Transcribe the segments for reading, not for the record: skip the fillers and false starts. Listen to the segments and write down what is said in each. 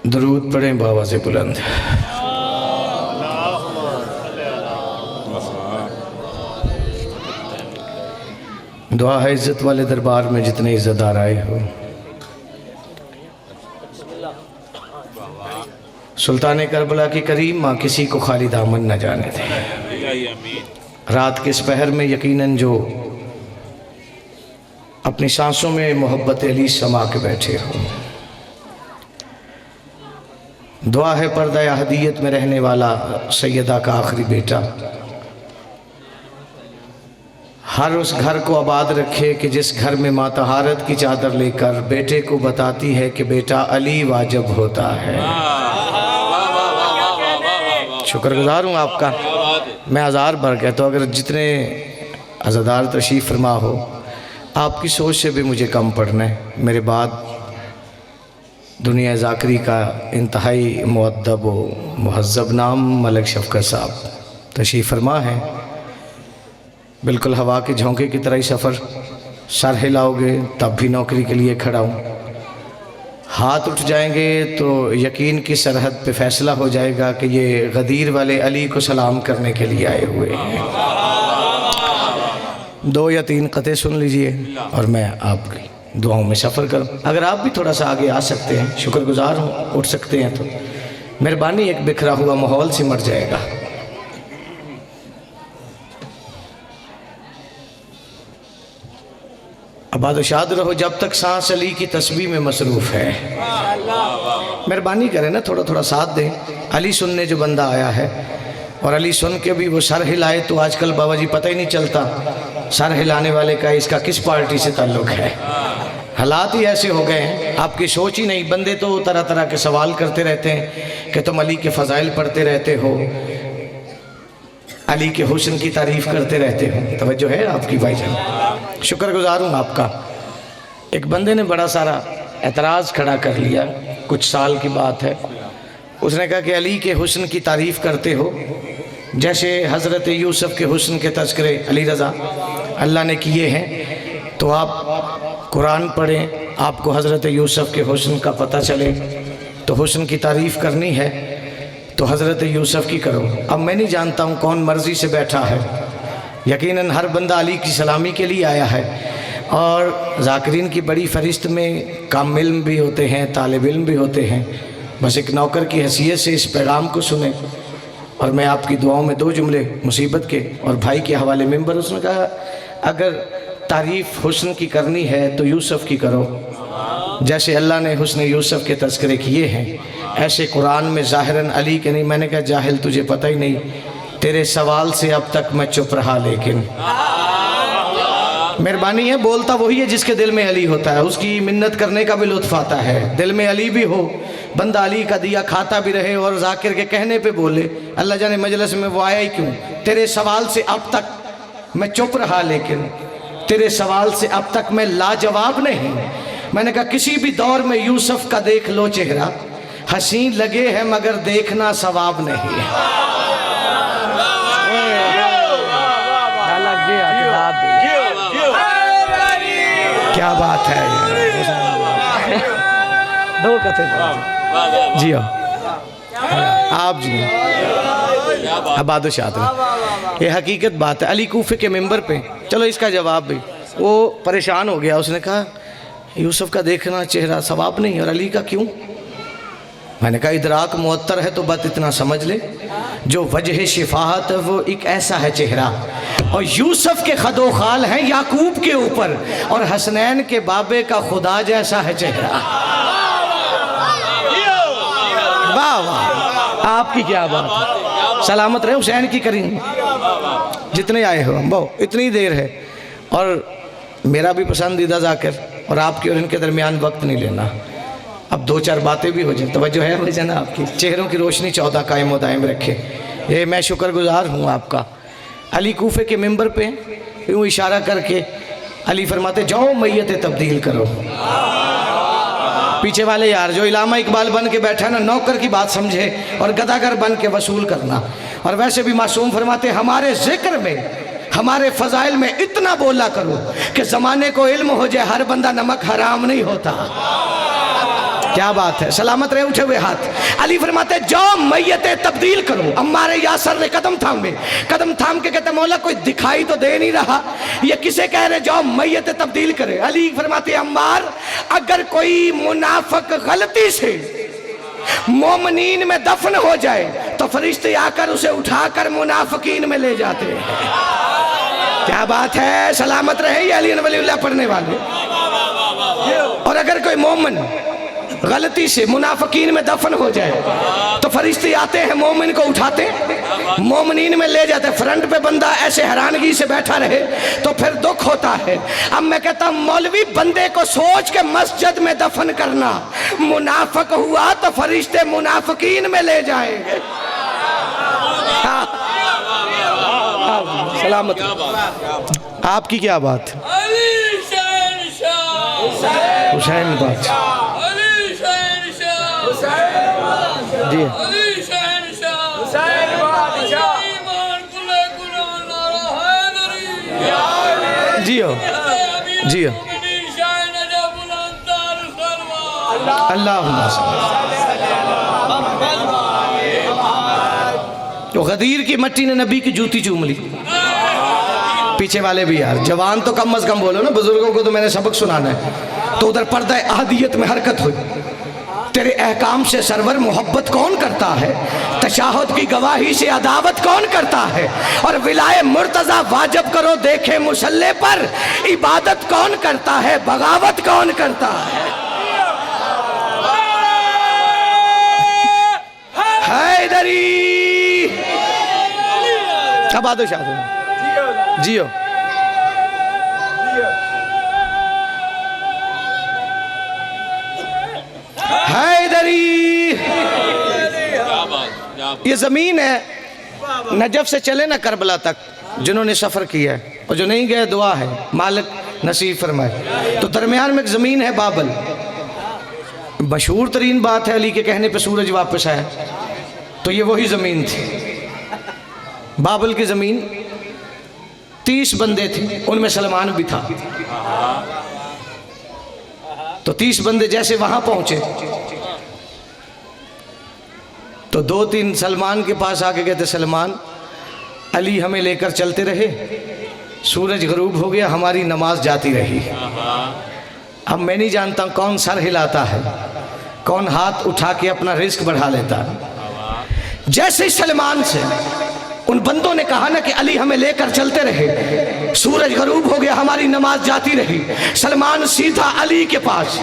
दरूद पढ़ें बाबा से बुलंद। दुआ है इज़्ज़त वाले दरबार में जितने इज़्ज़तदार आए हो, सुल्तान करबला की करीम माँ किसी को खाली दामन न जाने दे। रात के इस पहर में यकीनन जो अपनी सांसों में मोहब्बत अली समा के बैठे हो, दुआ है पर्दा अहदियत में रहने वाला सैयदा का आखिरी बेटा हर उस घर को आबाद रखे कि जिस घर में माँ तहारत की चादर लेकर बेटे को बताती है कि बेटा अली वाजिब होता है। शुक्रगुजार हूँ आपका। मैं हज़ार बार कहता हूँ, अगर जितने अज़ादार तशरीफ़ फरमा हो, आपकी सोच से भी मुझे कम पढ़ना है। मेरे बाद दुनिया ज़ाकरी का इंतहाई मुअद्दब व मुहज़्ज़ब नाम मलिक शफ़क़त साहब तशरीफ़ फरमा है। बिल्कुल हवा के झोंके की तरह ही सफ़र, सर हिलाओगे तब भी नौकरी के लिए खड़ा हूँ, हाथ उठ जाएंगे तो यकीन की सरहद पे फैसला हो जाएगा कि ये गदीर वाले अली को सलाम करने के लिए आए हुए हैं। 2 या 3 कते सुन लीजिए और मैं आपकी दुआओं में सफ़र करूँ। अगर आप भी थोड़ा सा आगे आ सकते हैं, शुक्रगुजार हूँ, उठ सकते हैं तो मेहरबानी। एक बिखरा हुआ माहौल सिमट जाएगा। आबाद शाद रहो जब तक सांस अली की तस्बीह में मसरूफ़ है। मेहरबानी करें ना, थोड़ा थोड़ा साथ दें। अली सुनने जो बंदा आया है और अली सुन के भी वो सर हिलाए तो आजकल बाबा जी पता ही नहीं चलता सर हिलाने वाले का इसका किस पार्टी से ताल्लुक़ है। हालात ही ऐसे हो गए हैं, आपकी सोच ही नहीं। बंदे तो तरह तरह के सवाल करते रहते हैं कि तुम अली के फ़ज़ाइल पढ़ते रहते हो, अली के हुस्न की तारीफ़ करते रहते हो। तवज्जो है आपकी भाईजान, शुक्रगुजार हूँ आपका। एक बंदे ने बड़ा सारा एतराज़ खड़ा कर लिया, कुछ साल की बात है। उसने कहा कि अली के हुस्न की तारीफ़ करते हो जैसे हज़रत यूसुफ़ के हुस्न के तज़किरे अली रज़ा अल्लाह ने किए हैं, तो आप कुरान पढ़ें, आपको हज़रत यूसुफ़ के हुस्न का पता चले। तो हुस्न की तारीफ़ करनी है तो हज़रत यूसुफ़ की करो। अब मैं नहीं जानता हूँ कौन मर्ज़ी से बैठा है, यकीनन हर बंदा अली की सलामी के लिए आया है। और ज़ाकिरीन की बड़ी फ़रिश्त में कामिल इल्म भी होते हैं, तालिब इल्म भी होते हैं। बस एक नौकर की हैसियत से इस पैगाम को सुने। और मैं आपकी दुआओं में 2 जुमले मुसीबत के और भाई के हवाले मेंबर। उसने कहा अगर तारीफ़ हुस्न की करनी है तो यूसुफ़ की करो, जैसे अल्लाह ने हुस्न यूसुफ़ के तज़किरे किए हैं ऐसे कुरान में ज़ाहिरन अली के नहीं। मैंने कहा जाहिल तुझे पता ही नहीं, तेरे सवाल से अब तक मैं चुप रहा, लेकिन मेहरबानी है, बोलता वही है जिसके दिल में अली होता है, उसकी मिन्नत करने का भी लुत्फ़ आता है। दिल में अली भी हो, बंदा अली का दिया खाता भी रहे और ज़ाकिर के कहने पे बोले, अल्लाह जाने मजलिस में वो आया ही क्यों। तेरे सवाल से अब तक मैं चुप रहा, लेकिन तेरे सवाल से अब तक मैं लाजवाब नहीं। मैंने कहा किसी भी दौर में यूसुफ़ का देख लो चेहरा, हसीन लगे है मगर देखना सवाब नहीं है। क्या बात है, 2 कथे जी हो आप जी आबादशाद। ये हकीकत बात है। अली कूफे के मेंबर पे, चलो इसका जवाब भी, वो परेशान हो गया। उसने कहा यूसुफ़ का देखना चेहरा सवाब नहीं, और अली का क्यों। मैंने कहा इदराक मुअत्तर है तो बात इतना समझ ले, जो वजह शिफाहत है वो एक ऐसा है चेहरा, और यूसुफ़ के खदो खाल हैं याकूब के ऊपर, और हसनैन के बाबे का खुदा जैसा है चेहरा। वाह वाह, आपकी क्या बात है। सलामत रहे हुसैन की करीम, जितने आए हो बहुत, इतनी देर है। और मेरा भी पसंदीदा ज़ाकिर, और आपके और इनके दरमियान वक्त नहीं लेना। अब 2-4 बातें भी हो जाए। तवज्जो है भाई जान, आपकी चेहरों की रोशनी 14 कायम व दायम रखे। ये मैं शुक्रगुजार हूँ आपका। अली कूफे के मिंबर पे यूँ इशारा करके अली फरमाते जाओ मैयत तब्दील करो। पीछे वाले यार जो इलामा इकबाल बन के बैठा ना, नौकर की बात समझे और गदागर बन के वसूल करना। और वैसे भी मासूम फरमाते हमारे जिक्र में, हमारे फजाइल में इतना बोला करो कि ज़माने को इल्म हो जाए हर बंदा नमक हराम नहीं होता। क्या बात है, सलामत रहे उठे हुए हाथ। अली फरमाते जाओ मैयते तब्दील करो। अम्मार यासर ने कदम थामे, कदम थाम के कहते मौला कोई दिखाई तो दे नहीं रहा, ये किसे कह रहे जाओ मैयते तब्दील करे। अली फरमाते अम्मार अगर कोई मुनाफिक गलती से मोमिनीन में दफन हो जाए तो फरिश्ते आकर उसे उठाकर मुनाफिकीन में ले जाते हैं। क्या बात है, सलामत रहे ये अली वलीउल्लाह पढ़ने वाले। और अगर कोई मोमिन गलती से मुनाफिकीन में दफन हो जाए तो फरिश्ते आते हैं, मोमिन को उठाते मोमिनीन में ले जाते। फ्रंट पे बंदा ऐसे हैरानगी से बैठा रहे तो फिर दुख होता है। अब मैं कहता हूं मौलवी बंदे को सोच के मस्जिद में दफन करना, मुनाफिक हुआ तो फरिश्ते मुनाफिकीन में ले जाएंगे। सलामत। आपकी क्या बात? हुसैन बादशाह जी जियो जियो। अल्लाह तो गदीर की मट्टी ने नबी की जूती चूम ली। पीछे वाले भी यार जवान तो कम अज कम बोलो ना, बुजुर्गों को तो मैंने सबक सुनाना है। तो उधर पर्दा अहदियत में हरकत हुई। तेरे अहकाम से सरवर मोहब्बत कौन करता है, तशाहुद की गवाही से अदावत कौन करता है, और विलाए मुर्तजा वाजिब करो देखे मुसल्ले पर, इबादत कौन करता है, बगावत कौन करता है। हैदरी अब आदो शाह जियो। हैदरी ये ज़मीन है नजफ से चले ना करबला तक, जिन्होंने सफ़र किया है, और जो नहीं गए दुआ है मालिक नसीब फरमाए। तो दरमियान में एक ज़मीन है बाबल। मशहूर तरीन बात है अली के कहने पे सूरज वापस आया, तो ये वही ज़मीन थी बाबल की ज़मीन। 30 बंदे थे, उनमें सलमान भी था। तो 30 बंदे जैसे वहां पहुंचे तो 2-3 सलमान के पास आके कहते सलमान अली हमें लेकर चलते रहे, सूरज गरूब हो गया, हमारी नमाज जाती रही। अब मैं नहीं जानता कौन सर हिलाता है, कौन हाथ उठा के अपना रिस्क बढ़ा लेता है। जैसे ही सलमान से उन बंदों ने कहा ना कि अली हमें लेकर चलते रहे, सूरज गरूब हो गया, हमारी नमाज जाती रही, सलमान सीधा अली के पास।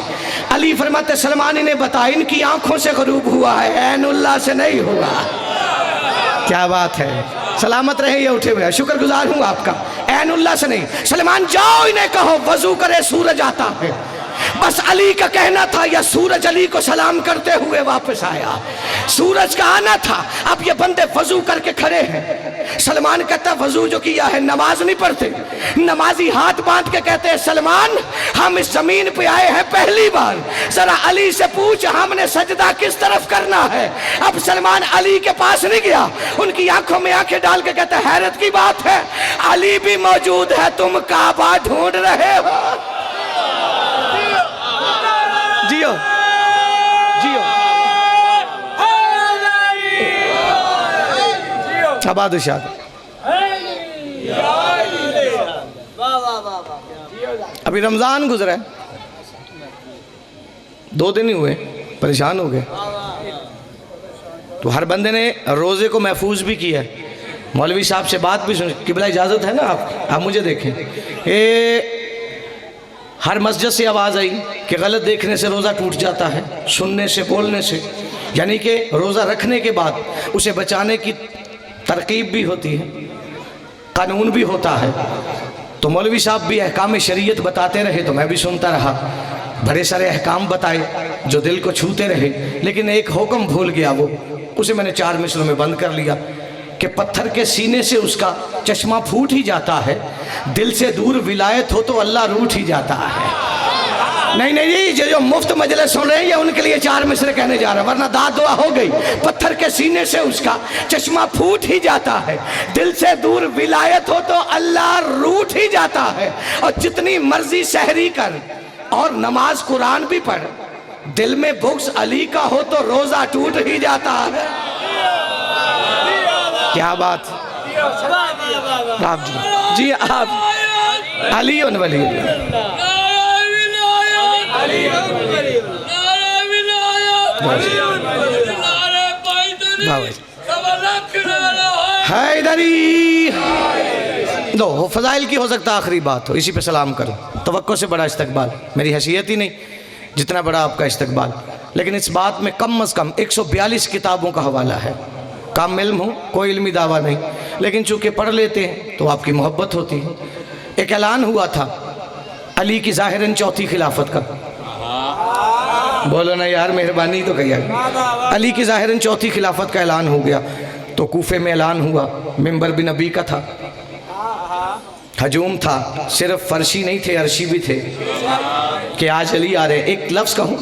अली फरमाते सलमान इन्हें बता इनकी आंखों से गरूब हुआ है, ऐनुल्लाह से नहीं हुआ। क्या बात है, सलामत रहे ये उठे हुए, शुक्रगुजार हूँ आपका। ऐनुल्लाह से नहीं। सलमान जाओ इन्हें कहो वजू करे, सूरज आता है। बस अली का कहना था या सूरज अली को सलाम करते हुए वापस आया। सूरज का आना था। अब ये बंदे वजू करके खड़े हैं। सलमान कहता वजू जो किया है नमाज नहीं पढ़ते। नमाजी हाथ बांध के कहते हैं सलमान हम इस जमीन पे आए हैं पहली बार, जरा अली से पूछ हमने सजदा किस तरफ करना है। अब सलमान अली के पास नहीं गया, उनकी आंखों में आंखें डाल के कहता हैरत की बात है अली भी मौजूद है, तुम काबा ढूंढ रहे हो। जियो जियो शाबाद। अभी रमजान गुजरा है, 2 दिन ही हुए, परेशान हो गए। तो हर बंदे ने रोजे को महफूज भी किया है। मौलवी साहब से बात भी सुन, किबला इजाजत है ना आप मुझे देखें। हर मस्जिद से आवाज़ आई कि गलत देखने से रोज़ा टूट जाता है, सुनने से बोलने से, यानी कि रोज़ा रखने के बाद उसे बचाने की तरकीब भी होती है, कानून भी होता है। तो मौलवी साहब भी अहकाम शरीयत बताते रहे तो मैं भी सुनता रहा। बड़े सारे अहकाम बताए जो दिल को छूते रहे, लेकिन एक हुक्म भूल गया, वो उसे मैंने 4 मिसलों में बंद कर लिया कि पत्थर के सीने से उसका चश्मा फूट ही जाता है, दिल से दूर विलायत हो तो अल्लाह रूठ ही जाता है। नहीं नहीं जी, जो मुफ्त मजलिस सुन रहे हैं ये उनके लिए 4 मिसरे कहने जा रहा है, वरना दाद दुआ हो गई। पत्थर के सीने से उसका चश्मा फूट ही जाता है, दिल से दूर विलायत हो तो अल्लाह रूठ ही जाता है। और जितनी मर्जी सहरी कर और नमाज कुरान भी पढ़, दिल में बुग़्ज़ अली का हो तो रोजा टूट ही जाता है। क्या बात आप जी आप अली उन वली हैदरी दो फजाइल की हो सकता आखिरी बात हो, इसी पे सलाम करो। तवक्को से बड़ा इस्तकबाल मेरी हैसियत ही नहीं जितना बड़ा आपका इस्तकबाल, लेकिन इस बात में कम अज़ कम 142 किताबों का हवाला है। काम इल्म हो, कोई इल्मी दावा नहीं, लेकिन चूँकि पढ़ लेते हैं तो आपकी मोहब्बत होती है। एक ऐलान हुआ था अली की ज़ाहिरन चौथी खिलाफत का, बोलो ना यार मेहरबानी तो कहिए। अली की ज़ाहिरन चौथी खिलाफत का ऐलान हो गया तो कूफे में ऐलान हुआ, मिंबर भी नबी का था, हजूम था, सिर्फ फर्शी नहीं थे अर्शी भी थे कि आज अली आ रहे। एक लफ्ज़ कहूँ,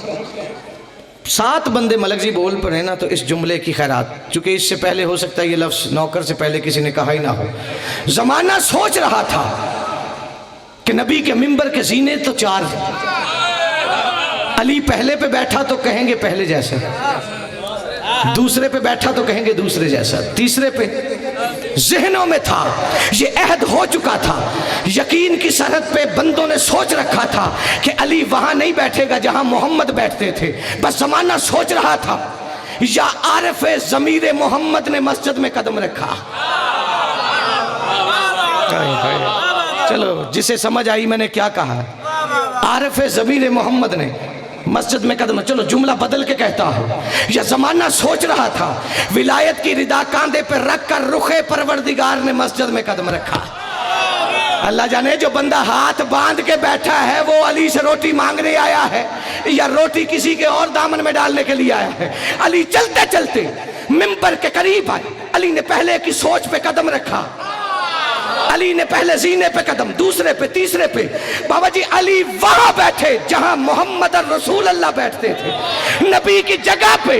7 बंदे मलक जी बोल पड़े ना तो इस जुमले की खैरात, चूँकि इससे पहले हो सकता है ये लफ्ज़ नौकर से पहले किसी ने कहा ही ना हो। ज़माना सोच रहा था कि नबी के मिंबर के जीने तो 4 हैं, अली पहले पे बैठा तो कहेंगे पहले जैसा, दूसरे पे बैठा तो कहेंगे दूसरे जैसा, तीसरे पे ज़हनों में था, ये अहद हो चुका था, यकीन की सरहद पे बंदों ने सोच रखा था कि अली वहां नहीं बैठेगा जहां मोहम्मद बैठते थे। बस ज़माना सोच रहा था या आरिफ ज़मीर मोहम्मद ने मस्जिद में कदम रखा। चलो जिसे समझ आई मैंने क्या कहा, आरिफ ज़मीर मोहम्मद ने मस्जिद में कदम, चलो जुमला बदल के कहता हूँ, यह ज़माना सोच रहा था, विलायत की रिदा कांधे पर रख कर रुखे परवरदिगार ने मस्जिद में कदम रखा। अल्लाह जाने जो बंदा हाथ बांध के बैठा है वो अली से रोटी मांगने आया है या रोटी किसी के और दामन में डालने के लिए आया है। अली चलते चलते मिंबर के करीब आए, अली ने पहले की सोच पे कदम रखा, अली ने पहले जीने पे कदम, दूसरे पे, तीसरे पे। बाबा जी अली वहां बैठे जहां मोहम्मद रसूल अल्लाह बैठते थे। नबी की जगह पे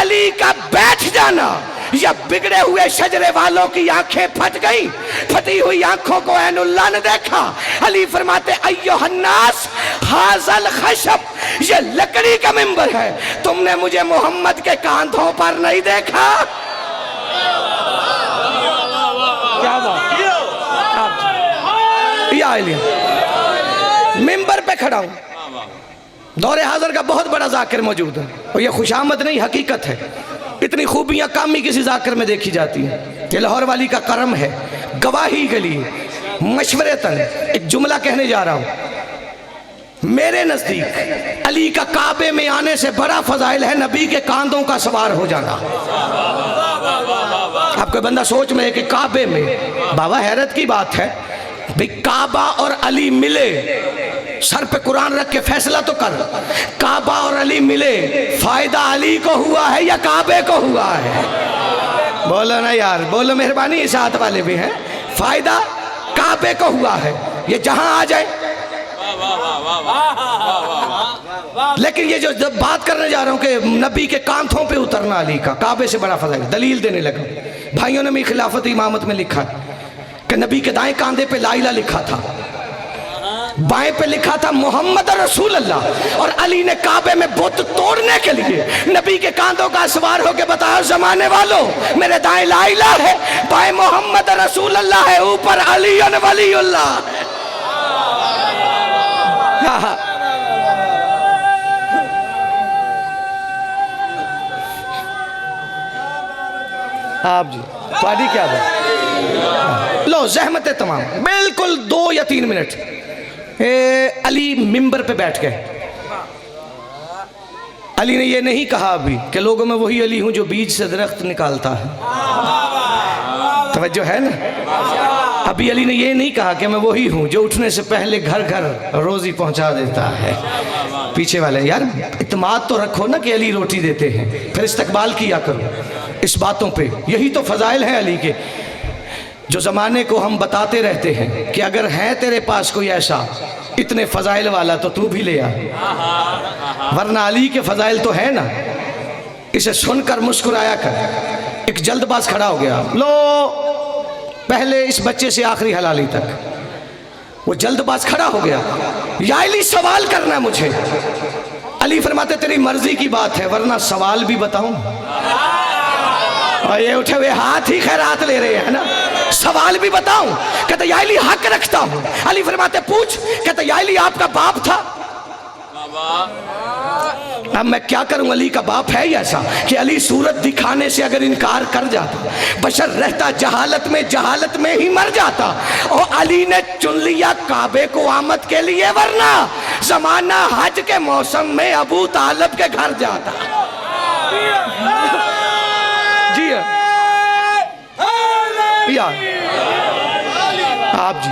अली का बैठ जाना या बिगड़े हुए शजरे वालों की आंखें फट गई, फटी हुई आंखों को ऐनुल्लाह ने देखा। अली फरमाते अय्युहन्नास हाज़ल खशब, ये लकड़ी का मिंबर है, तुमने मुझे मोहम्मद के कांधों पर नहीं देखा। क्या बात, मिंबर पे खड़ा हूं, दौरे हाजिर का बहुत बड़ा जाकिर मौजूद है और यह खुशामद नहीं हकीकत है। इतनी खूबियां काम ही किसी जाकिर में देखी जाती हैं, ये लाहौर वाली का करम है। गवाही के लिए मशवरे तन एक जुमला कहने जा रहा हूं। मेरे नजदीक अली का काबे में आने से बड़ा फजाइल है नबी के कांधों का सवार हो जाना। आपका बंदा सोच में है कि काबे में, बाबा हैरत की बात है भाई, काबा और अली मिले, सर पे कुरान रख के फैसला तो कर, काबा और अली मिले, फायदा अली को हुआ है या काबे को हुआ है? बोलो ना यार, बोलो मेहरबानी, इस हाथ वाले भी हैं, फायदा काबे को हुआ है, ये जहां आ जाए। लेकिन ये जो जब बात करने जा रहा हूं कि नबी के कांधों पे उतरना अली का, काबे से बड़ा फजाइल, दलील देने लगा। भाइयों ने भी खिलाफत इमामत में लिखा कि नबी के दाएं कांधे पे ला इलाहा लिखा था, बाएं पे लिखा था मोहम्मद रसूल अल्लाह, और अली ने काबे में बुत तोड़ने के लिए नबी के कांधों का सवार होकर बताया, जमाने वालों मेरे दाएं ला इलाहा है, बाएं मोहम्मद रसूल अल्लाह है, ऊपर अली वलीउल्लाह। आप जी पार्टी क्या बात, लो जहमत है तमाम, बिल्कुल 2 या 3 मिनट। अली मिंबर पे बैठ गए। अली ने ये नहीं कहा अभी कि लोगों में वही अली हूं जो बीज से दरख्त निकालता है, तवज्जो है ना। अभी अली ने ये नहीं कहा कि मैं वही हूं जो उठने से पहले घर घर रोजी पहुंचा देता है। पीछे वाले यार इत्मीनान तो रखो ना कि अली रोटी देते हैं, फिर इस्तकबाल किया करो इस बातों पे। यही तो फजाइल हैं अली के, जो ज़माने को हम बताते रहते हैं कि अगर है तेरे पास कोई ऐसा इतने फजाइल वाला तो तू भी ले आ, वरना अली के फजाइल तो है ना। इसे सुनकर मुस्कुराया कर। एक जल्दबाज खड़ा हो गया, लो पहले इस बच्चे से आखिरी हलाली तक। वो जल्दबाज खड़ा हो गया, या अली सवाल करना है मुझे। अली फरमाते तेरी मर्जी की बात है, वरना सवाल भी बताऊं। और ये उठे हुए हाथ ही खैरात ले रहे हैं ना, सवाल भी बताऊं। कहते या अली हक रखता हूं। अली फरमाते पूछ। कहते या अली आपका बाप था। अब मैं क्या करूं, अली का बाप है ही ऐसा कि अली सूरत दिखाने से अगर इनकार कर जाता, बशर रहता जहालत में ही मर जाता। और अली ने चुन लिया काबे को आमद के लिए, वरना जमाना हज के मौसम में अबू तालिब के घर जाता। जी यार आप जी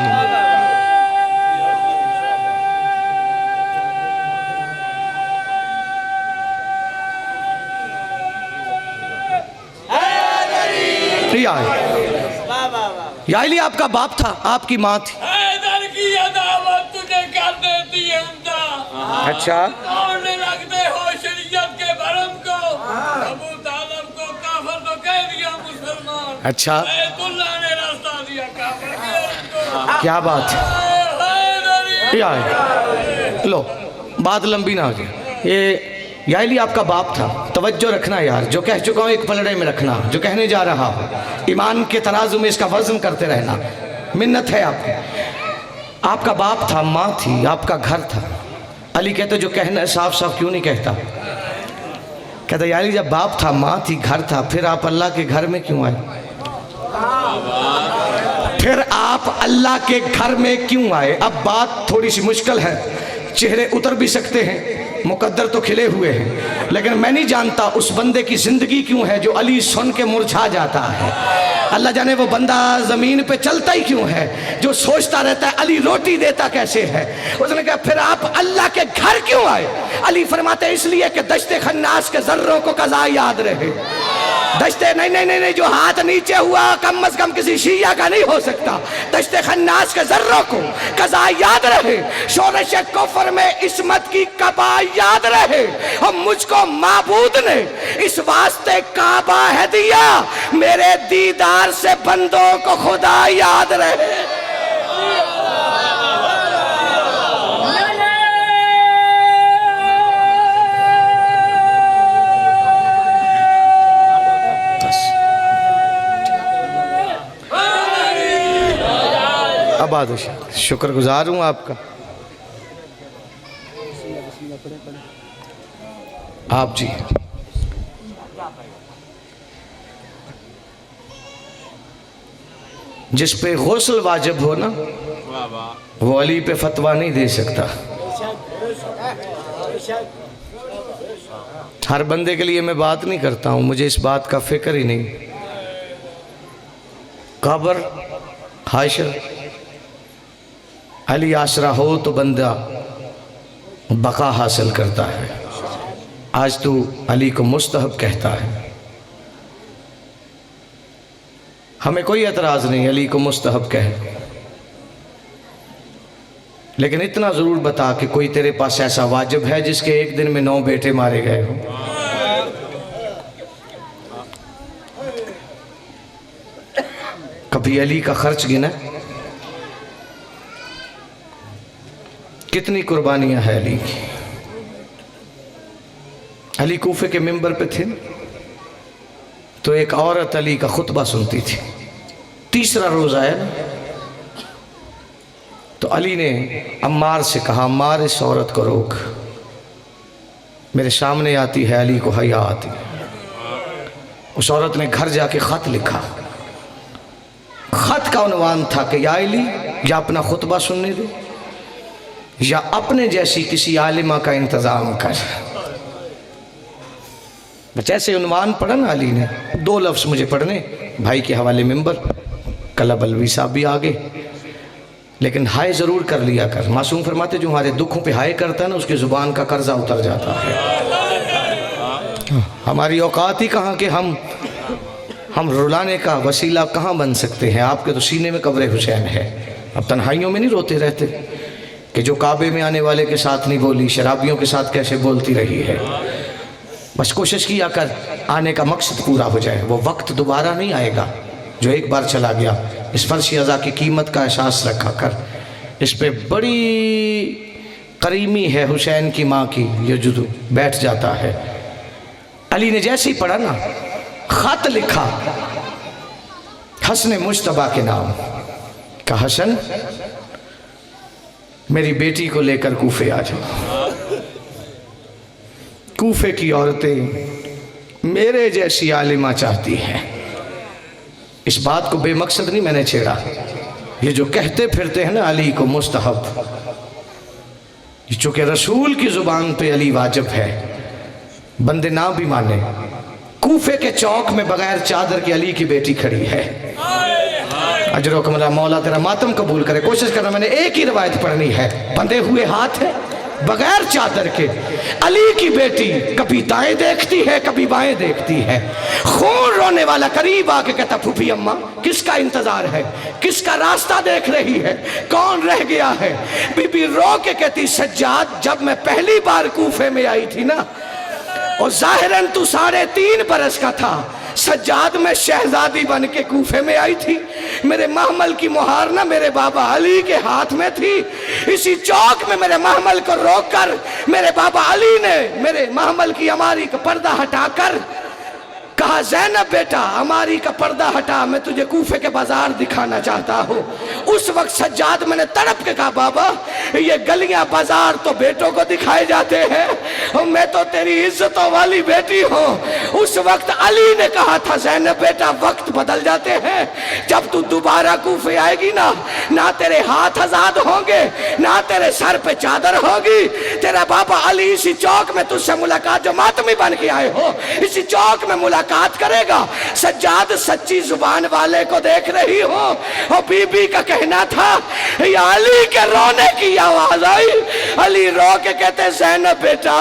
या अली आपका बाप था, आपकी माँ थी। तुझे कर देती है अच्छा रखते हो शरीयत के भरम को, अबू तालिब को काफिर तो कह दिया मुसलमान। अच्छा ने रास्ता दिया काफिर। क्या बात है यार, लो बात लंबी ना हो जाए। ये या अली आपका बाप था। तवज्जो रखना यार, जो कह चुका हूँ एक पलड़े में रखना, जो कहने जा रहा हो ईमान के तराजू में इसका वजन करते रहना। मिन्नत है आपको। आपका बाप था, माँ थी, आपका घर था। अली कहते जो कहना साफ साफ क्यों नहीं कहता। कहते या अली जब बाप था, माँ थी, घर था, फिर आप अल्लाह के घर में क्यों आए? फिर आप अल्लाह के घर में क्यों आए? अब बात थोड़ी सी मुश्किल है, चेहरे उतर भी सकते हैं, मुकद्दर तो खिले हुए हैं, लेकिन मैं नहीं जानता उस बंदे की जिंदगी क्यों है जो अली सुन के मुरझा जाता है। अल्लाह जाने वो बंदा जमीन पे चलता ही क्यों है जो सोचता रहता है अली रोटी देता कैसे है। उसने कहा फिर आप अल्लाह के घर क्यों आए? अली फरमाते इसलिए कि दश्ते खन्नास के जर्रों को कज़ा याद रहे। दश्ते नहीं, जो हाथ नीचे हुआ कम अज कम किसी शिया का नहीं हो सकता। दश्ते खन्नास के जर्रों को कज़ा याद रहे, शोरश कुफ्र में इस्मत की कबा याद रहे। और मुझको माबूद ने इस वास्ते काबा है दिया, मेरे दीदार से बंदों को खुदा याद रहे। शुक्रगुजार हूँ आपका। आप जी जिस पे गौसल वाजिब हो ना, वो अली पे फतवा नहीं दे सकता। हर बंदे के लिए मैं बात नहीं करता हूँ, मुझे इस बात का फिक्र ही नहीं। कब्र हाशर अली आसरा हो तो बंदा बका हासिल करता है। आज तू अली को मुस्तहब कहता है, हमें कोई एतराज़ नहीं अली को मुस्तहब कहे, लेकिन इतना ज़रूर बता कि कोई तेरे पास ऐसा वाजिब है जिसके एक दिन में 9 बेटे मारे गए हों। कभी अली का खर्च गिना? कितनी कुर्बानियां है अली की। अली कूफे के मिंबर पे थे तो एक औरत अली का खुतबा सुनती थी। तीसरा रोज आया ना तो अली ने अम्मार से कहा, अम्मार इस औरत को रोक, मेरे सामने आती है अली को हया आती। उस औरत ने घर जाके खत लिखा। खत का उन्वान था कि या अली या अपना खुतबा सुनने दे या अपने जैसी किसी आलिमा का इंतज़ाम कर। जैसे उन्वान पढ़ा ना अली ने, 2 लफ्ज़ मुझे पढ़ने, भाई के हवाले मिंबर, कला बलवी साहब भी आगे, लेकिन हाय ज़रूर कर लिया कर। मासूम फरमाते जो हमारे दुखों पे हाय करता है ना उसकी ज़ुबान का कर्जा उतर जाता है। हमारी औकात ही कहाँ कि हम रुलाने का वसीला कहाँ बन सकते हैं। आपके तो सीने में कब्र हुसैन है, अब तन्हाइयों में नहीं रोते रहते कि जो काबे में आने वाले के साथ नहीं बोली, शराबियों के साथ कैसे बोलती रही है। बस कोशिश किया कर आने का मकसद पूरा हो जाए। वो वक्त दोबारा नहीं आएगा जो एक बार चला गया। इस फर्शी अज़ा की कीमत का एहसास रखा कर। इस पे बड़ी करीमी है हुसैन की माँ की, ये जुदू बैठ जाता है। अली ने जैसे ही पढ़ा ना, खत लिखा हसन मुश्तबा के नाम का, हसन मेरी बेटी को लेकर कूफे आ जाओ। कूफे की औरतें मेरे जैसी आलिमा चाहती हैं। इस बात को बेमकसद नहीं मैंने छेड़ा। ये जो कहते फिरते हैं ना अली को मुस्तहब, चूंकि रसूल की जुबान पे अली वाजिब है, बंदे ना भी माने। कूफे के चौक में बगैर चादर की अली की बेटी खड़ी है। अजरो कमला मौला तेरा मातम कबूल करे। कोशिश करना, मैंने एक ही रवायत पढ़नी है। बंधे हुए हाथ है, बगैर चादर के अली की बेटी कभी दाएं देखती है कभी बाएं देखती है। खून रोने वाला करीब आके कहता, फूफी अम्मा किसका इंतजार है, किसका रास्ता देख रही है, कौन रह गया है। बीबी रो के कहती, सज्जाद जब मैं पहली बार कूफे में आई थी ना, और जाहिरन तू 3.5 बरस का था, सज्जाद में शहजादी बन के कूफे में आई थी। मेरे महमल की मुहार ना मेरे बाबा अली के हाथ में थी। इसी चौक में मेरे महमल को रोककर मेरे बाबा अली ने मेरे महमल की अमारी का पर्दा हटाकर कहा, ज़ैनब बेटा अमारी का पर्दा हटा, मैं तुझे कूफे के बाजार दिखाना चाहता हूँ। उस वक्त सज्जाद मैंने तड़प के कहा, बाबा ये गलियां बाजार तो बेटों को दिखाए जाते हैं, और मैं तो तेरी इज्जतों वाली बेटी हूँ। उस वक्त अली ने कहा था, ज़ैनब बेटा वक्त बदल जाते हैं, जब तू दोबारा कूफे आएगी ना, ना तेरे हाथ आजाद होंगे ना तेरे सर पे चादर होगी। तेरा बाबा अली इसी चौक में तुझसे मुलाकात, जो मातमी बन के आए हो, इसी चौक में मुलाकात करेगा। सज्जाद सच्ची जुबान वाले को देख रही हो। और बीबी का कहना था, या अली के रोने की आवाज आई। अली रो के कहते, ज़ैनब बेटा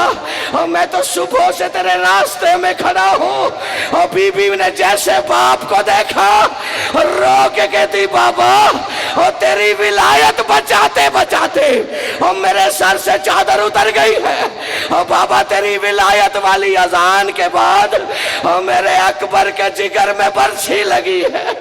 और मैं तो सुबह से तेरे रास्ते में खड़ा हूँ। और बीबी ने जैसे बाप को देखा और रो के कहती, बाबा और तेरी विलायत बचाते बचाते और मेरे सर से चादर उतर गई है। और बाबा तेरी विलायत वाली अजान के बाद और मेरे अकबर के जिगर में बरछी लगी है।